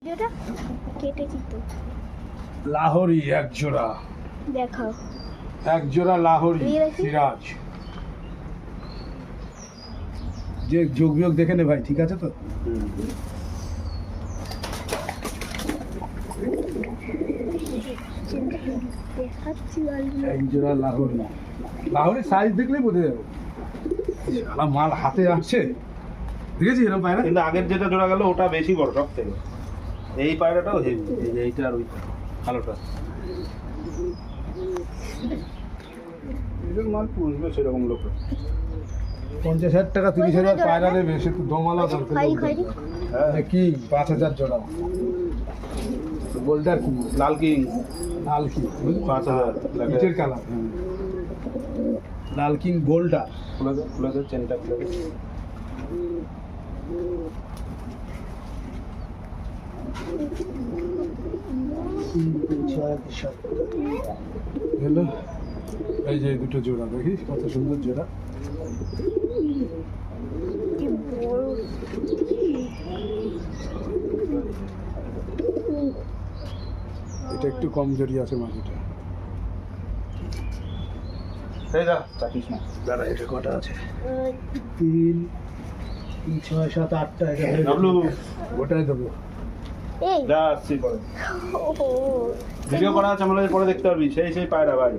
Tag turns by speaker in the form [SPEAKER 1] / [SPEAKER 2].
[SPEAKER 1] এটা কেটেছি তো।
[SPEAKER 2] লাহোরি এক জোড়া,
[SPEAKER 1] দেখাও
[SPEAKER 2] এক জোড়া লাহোরি
[SPEAKER 1] এই দেখি।
[SPEAKER 2] সিরাজ। যে যোগ বিয়োগ দেখে নে ভাই, ঠিক আছে তো?
[SPEAKER 1] দেখাচ্ছি
[SPEAKER 2] এক জোড়া লাহোরি, লাহোরি সাইজ দেখলেই বোঝা যাবে। শালা মাল হাতে আসছে, দেখেছি এরকম পায়রা।
[SPEAKER 3] কিন্তু আগের যেটা জোড়া গেল ওটা বেশি বড় সব থেকে। এই পায়রাটাও হেভি, এই যে এইটা আর ওইটা ভালোটা। এদের মাল পুষবে সেরকম লোক।
[SPEAKER 2] 50,000 টাকা 30,000 পায়রা নেবে, সে তো দমালা দরকার।
[SPEAKER 1] খাই খাই
[SPEAKER 2] হ্যাঁ কি 5,000 জোড়া গোল্ডার কি
[SPEAKER 3] লাল কিং
[SPEAKER 2] লাল কিং
[SPEAKER 3] 5,000
[SPEAKER 2] পিচের কালার, লাল কিং গোল্ডার।
[SPEAKER 3] খুলে দে চেনটা খুলে দে।
[SPEAKER 2] হলো এই যে দুটো জোড়া, দেখিস কত সুন্দর জোড়া।
[SPEAKER 1] কি বড়।
[SPEAKER 2] এটা একটু কম জড়ি আছে মাটিটা।
[SPEAKER 3] এই যা চাকিস না।
[SPEAKER 2] দাঁড়া, এটা কটা আছে? 3 6 7 8টা। এটা
[SPEAKER 3] ডাবলু
[SPEAKER 2] ওটাই দেবো।
[SPEAKER 1] এই
[SPEAKER 3] যা আসছি পরে
[SPEAKER 1] ও
[SPEAKER 3] ভিডিও করা আছে আমাদের, পরে দেখতে পারবি। সেই পায়রা ভাই